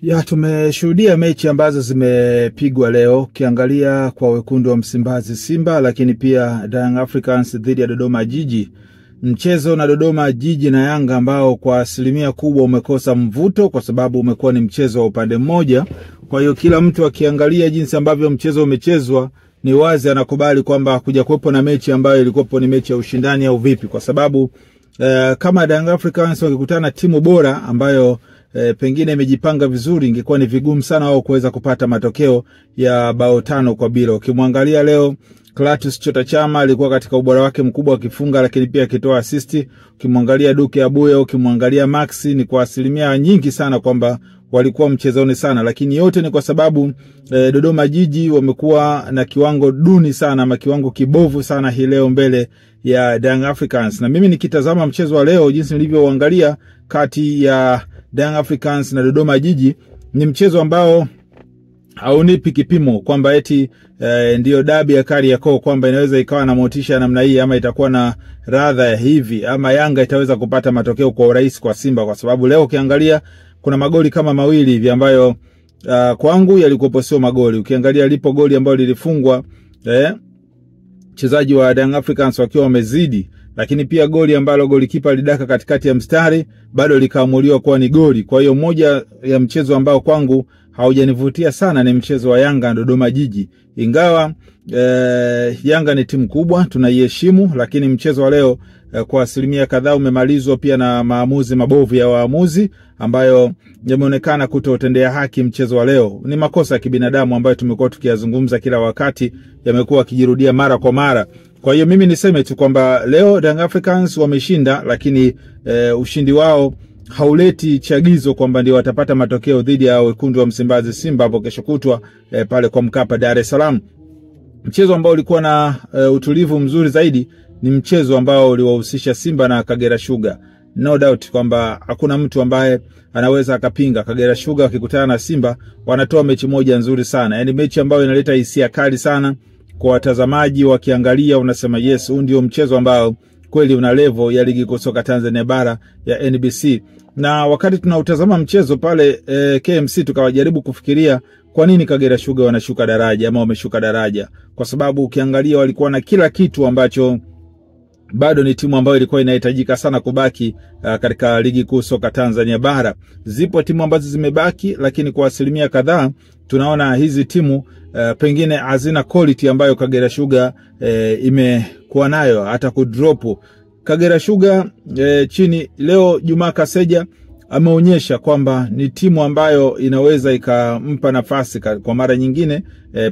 Ya, tumeshuhudia mechi ambazo zimepigwa leo. Ukiangalia kwa wekundu wa Msimbazi Simba, lakini pia Young Africans dhidi ya Dodoma Jiji. Mchezo na Dodoma Jiji na Yanga ambao kwa asilimia kubwa umekosa mvuto kwa sababu umekuwa ni mchezo wa upande mmoja. Kwa hiyo kila mtu akiangalia jinsi ambavyo mchezo umechezwa ni wazi anakubali kwamba kuja kuwepo na mechi ambayo ilikuwa ni mechi ya ushindani au vipi, kwa sababu kama Young Africans wakikutana timu bora ambayo pengine imejipanga vizuri, ingekuwa ni vigumu sana wao kuweza kupata matokeo ya bao 5-0. Ukimwangalia leo Clatous Chota Chama alikuwa katika ubora wake mkubwa akifunga lakini pia akitoa assist. Ukimwangalia Duke Abuya, ukimwangalia Maxi, ni kwa asilimia nyingi sana kwamba walikuwa mchezoni sana, lakini yote ni kwa sababu Dodoma Jiji wamekuwa na kiwango duni sana ama kiwango kibovu sana hii leo mbele ya Young Africans. Na mimi nikitazama mchezo wa leo jinsi nilivyoangalia kati ya Young Africans na Dodoma Jiji, ni mchezo ambao haunipi kipimo kwamba eti ndio dabi ya Kariakoo, kwamba inaweza ikawa na motisha namna hii ama itakuwa na radha ya hivi ama Yanga itaweza kupata matokeo kwa urahisi kwa Simba, kwa sababu leo ukiangalia kuna magoli kama mawili hivi ambayo kwangu yalikuwa sio magoli. Ukiangalia lipo goli ambalo lilifungwa mchezaji wa Young Africans wakiwa wamezidi, lakini pia goli ambalo golikipa alidaka katikati ya mstari bado likaamuliwa kuwa ni goli. Kwa hiyo moja ya mchezo ambao kwangu haujanivutia sana ni mchezo wa Yanga na Dodoma Jiji. Ingawa Yanga ni timu kubwa, tunaiheshimu, lakini mchezo wa leo kwa asilimia kadhaa umemalizwa pia na maamuzi mabovu ya waamuzi ambayo yameonekana kutotendea haki mchezo wa leo. Ni makosa ya kibinadamu ambayo tumekuwa tukiyazungumza kila wakati, yamekuwa yakijirudia mara kwa mara. Kwa hiyo mimi niseme tu kwamba leo Young Africans wameshinda, lakini ushindi wao hauleti chagizo kwamba ndio watapata matokeo dhidi ya wekundu wa Msimbazi Simba hapo kesho kutwa pale kwa Mkapa Dar es Salaam. Mchezo ambao ulikuwa na utulivu mzuri zaidi ni mchezo ambao uliwahusisha Simba na Kagera Sugar. No doubt kwamba hakuna mtu ambaye anaweza akapinga Kagera Sugar wakikutana na Simba wanatoa mechi moja nzuri sana. Yaani mechi ambayo inaleta hisia kali sana kwa watazamaji, wakiangalia unasema yes, huu ndio mchezo ambao kweli una level ya ligi kuu soka Tanzania bara ya NBC. Na wakati tunautazama mchezo pale KMC tukawajaribu kufikiria kwa nini Kagera Sugar wanashuka daraja ama wameshuka daraja, kwa sababu ukiangalia walikuwa na kila kitu ambacho bado ni timu ambayo ilikuwa inahitajika sana kubaki katika ligi kuu soka Tanzania bara. Zipo timu ambazo zimebaki, lakini kwa asilimia kadhaa tunaona hizi timu pengine hazina quality ambayo Kagera Sugar imekuwa nayo hata kudropu. Kagera Sugar chini leo Juma Kaseja ameonyesha kwamba ni timu ambayo inaweza ikampa nafasi kwa mara nyingine,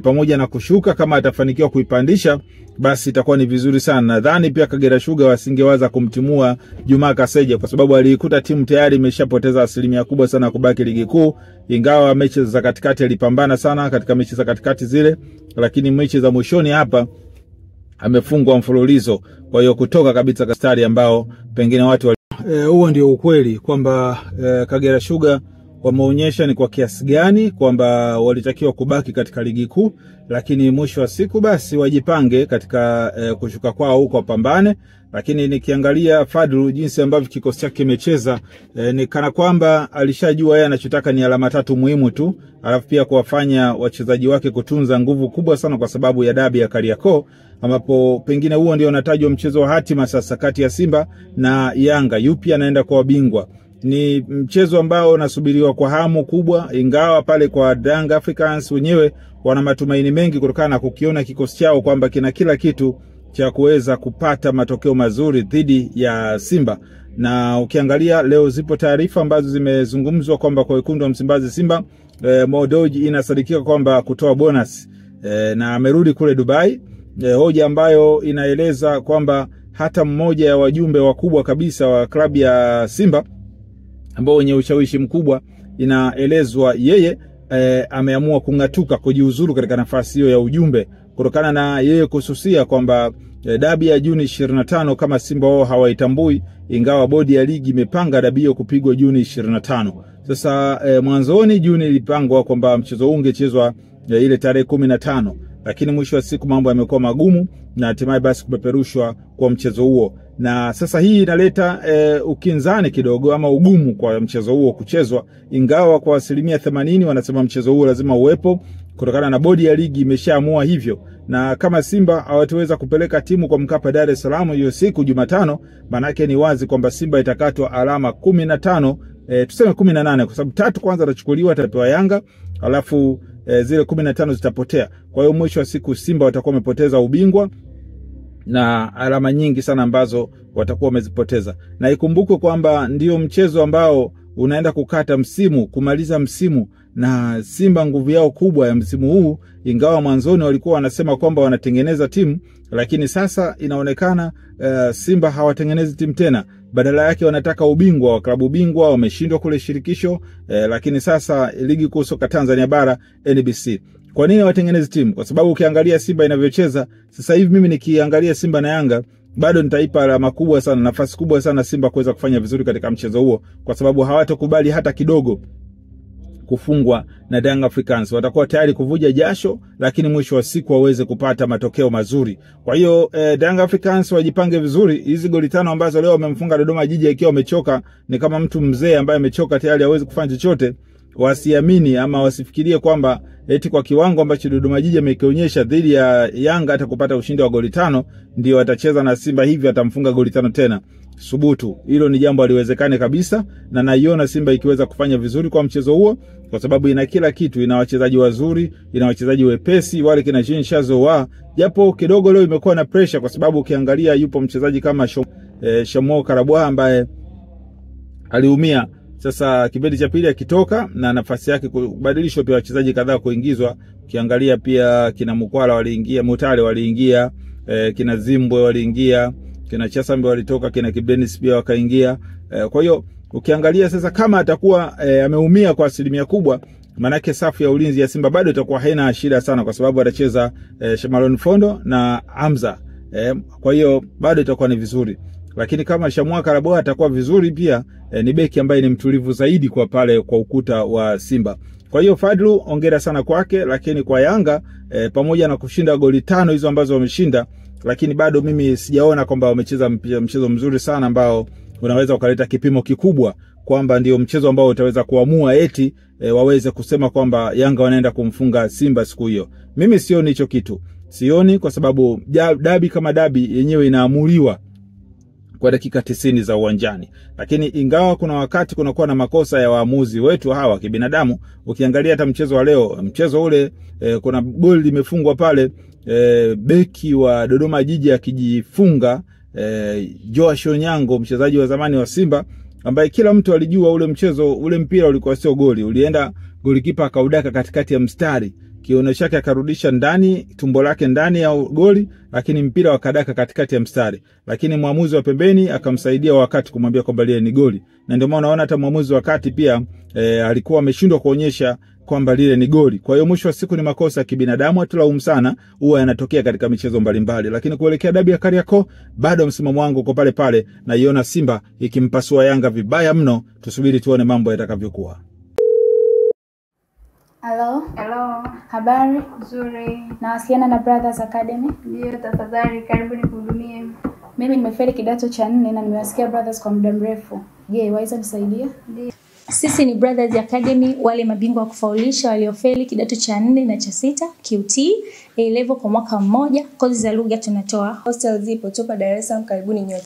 pamoja na kushuka. Kama atafanikiwa kuipandisha basi itakuwa ni vizuri sana. Nadhani pia Kagera Sugar wasingewaza kumtimua Juma Kaseja kwa sababu alikuta timu tayari imeshapoteza asilimia kubwa sana kubaki ligi kuu. Ingawa mechi za katikati alipambana sana katika mechi za katikati zile, lakini mechi za mwishoni hapa amefungwa mfululizo. Kwa hiyo kutoka kabisa kastari ambao pengine watu huo ndio ukweli kwamba Kagera Sugar wameonyesha ni kwa kiasi gani kwamba walitakiwa kubaki katika ligi kuu, lakini mwisho wa siku basi wajipange katika kushuka kwao huko pambane. Lakini nikiangalia Fadlu jinsi ambavyo kikosi chake kimecheza, ni kana kwamba alishajua yeye anachotaka ni alama 3 muhimu tu, alafu pia kuwafanya wachezaji wake kutunza nguvu kubwa sana kwa sababu ya dabi ya Kariakoo, ambapo pengine huo ndio unatajwa mchezo wa hatima sasa kati ya Simba na Yanga, yupi anaenda kwa bingwa. Ni mchezo ambao unasubiriwa kwa hamu kubwa, ingawa pale kwa Young Africans wenyewe wana matumaini mengi kutokana na kukiona kikosi chao kwamba kina kila kitu cha kuweza kupata matokeo mazuri dhidi ya Simba. Na ukiangalia leo zipo taarifa ambazo zimezungumzwa kwamba kwa wekundu wa Msimbazi Simba Mo Dewji inasadikika kwamba kutoa bonus na amerudi kule Dubai. Hoja ambayo inaeleza kwamba hata mmoja ya wajumbe wakubwa kabisa wa klabu ya Simba ambao wenye ushawishi mkubwa, inaelezwa yeye ameamua kungatuka kujiuzuru katika nafasi hiyo ya ujumbe kutokana na yeye kususia kwamba dabi ya Juni 25 kama Simba wao hawaitambui, ingawa bodi ya ligi imepanga dabi hiyo kupigwa Juni 25. Sasa mwanzoni Juni ilipangwa kwamba mchezo ungechezwa ile tarehe 15, lakini mwisho wa siku mambo yamekuwa magumu na hatimaye basi kupeperushwa kwa mchezo huo. na sasa hii inaleta ukinzani kidogo ama ugumu kwa mchezo huo kuchezwa, ingawa kwa 80% wanasema mchezo huo lazima uwepo kutokana na bodi ya ligi imeshaamua hivyo. Na kama Simba hawataweza kupeleka timu kwa Mkapa Dar es Salaam hiyo siku Jumatano, maana yake ni wazi kwamba Simba itakatwa alama 15, tuseme 18, kwa sababu 3 kwanza atachukuliwa, atapewa Yanga, alafu zile 15 zitapotea. Kwa hiyo mwisho wa siku Simba watakuwa wamepoteza ubingwa na alama nyingi sana ambazo watakuwa wamezipoteza. Na ikumbukwe kwamba ndio mchezo ambao unaenda kukata msimu, kumaliza msimu, na Simba nguvu yao kubwa ya msimu huu, ingawa mwanzoni walikuwa wanasema kwamba wanatengeneza timu, lakini sasa inaonekana Simba hawatengenezi timu tena. Badala yake wanataka ubingwa wa klabu bingwa, wameshindwa kule shirikisho, lakini sasa ligi kuu soka Tanzania bara NBC. Kwa nini watengeneze timu? Kwa sababu ukiangalia Simba inavyocheza sasa hivi, mimi nikiangalia Simba na Yanga bado nitaipa alama kubwa sana, nafasi kubwa sana Simba kuweza kufanya vizuri katika mchezo huo, kwa sababu hawatokubali hata kidogo kufungwa na Young Africans. Watakuwa tayari kuvuja jasho, lakini mwisho wa siku waweze kupata matokeo mazuri. Kwa hiyo Young Africans wajipange vizuri. Hizi goli 5 ambazo leo wamemfunga Dodoma Jiji ikiwa wamechoka, ni kama mtu mzee ambaye amechoka tayari hawezi kufanya chochote. Wasiamini ama wasifikirie kwamba eti kwa kiwango ambacho Dodoma Jiji amekionyesha dhidi ya Yanga hata kupata ushindi wa goli 5 ndio atacheza na Simba hivi atamfunga goli 5 tena. Subutu, hilo ni jambo haliwezekane kabisa, na naiona Simba ikiweza kufanya vizuri kwa mchezo huo, kwa sababu ina kila kitu, ina wachezaji wazuri, ina wachezaji wepesi, wale kina Jean Shazowa. Japo kidogo leo imekuwa na pressure, kwa sababu ukiangalia yupo mchezaji kama Shamo Karabwa ambaye aliumia. Sasa kipindi cha pili akitoka na nafasi yake kubadilishwa, pia wachezaji kadhaa kuingizwa. Ukiangalia pia kina Mukwala waliingia, Mutale waliingia, kina Zimbwe waliingia, kina Chasambe walitoka, kina Kibenis pia wakaingia. Kwa hiyo ukiangalia sasa kama atakuwa ameumia kwa asilimia kubwa, manake safu ya ulinzi ya Simba bado itakuwa haina shida sana, kwa sababu atacheza Shamalon Fondo na Hamza. Kwa hiyo bado itakuwa ni vizuri. Lakini kama Shamwa Karaboa atakuwa vizuri pia, ni beki ambaye ni mtulivu zaidi kwa pale kwa ukuta wa Simba. Kwa hiyo Fadlu ongera sana kwake, lakini kwa Yanga pamoja na kushinda goli 5 hizo ambazo wameshinda, lakini bado mimi sijaona kwamba wamecheza mchezo mzuri sana ambao unaweza ukaleta kipimo kikubwa kwamba ndio mchezo ambao utaweza kuamua eti waweze kusema kwamba Yanga wanaenda kumfunga Simba siku hiyo. Mimi sioni hicho kitu. Sioni, kwa sababu dabi kama dabi yenyewe inaamuliwa kwa dakika 90 za uwanjani. Lakini ingawa kuna wakati kunakuwa na makosa ya waamuzi wetu hawa kibinadamu, ukiangalia hata mchezo wa leo, mchezo ule kuna goli limefungwa pale, beki wa Dodoma Jiji akijifunga, Joash Onyango, mchezaji wa zamani wa Simba, ambaye kila mtu alijua ule mchezo, ule mpira ulikuwa sio goli, ulienda golikipa akaudaka katikati ya mstari, kiuno chake akarudisha ndani, tumbo lake ndani ya goli, lakini mpira wakadaka katikati ya mstari. Lakini mwamuzi wa pembeni akamsaidia wakati kumwambia kwamba lile ni goli. Na ndio maana unaona hata mwamuzi wakati pia alikuwa ameshindwa kuonyesha kwamba lile ni goli. Kwa hiyo mwisho wa siku ni makosa ya kibinadamu, atulaumu sana, huwa yanatokea katika michezo mbalimbali. Lakini kuelekea dabi ya Kariakoo, bado msimamo wangu uko pale pale, na iona Simba ikimpasua Yanga vibaya mno. Tusubiri tuone mambo yatakavyokuwa. Hello. Habari? Nzuri. Nawasiliana na Brothers Academy? Ndio, tafadhali karibu nikuhudumie. Mimi nimefeli kidato cha 4 na nimewasikia Brothers kwa muda mrefu. Je, waweza nisaidia? Ndio. Sisi ni Brothers Academy, wale mabingwa wa kufaulisha waliofeli kidato cha 4 na cha 6, QT, A level kwa mwaka mmoja. Kozi za lugha tunatoa. Hostel zipo topa Dar es Salaam, karibuni nyote.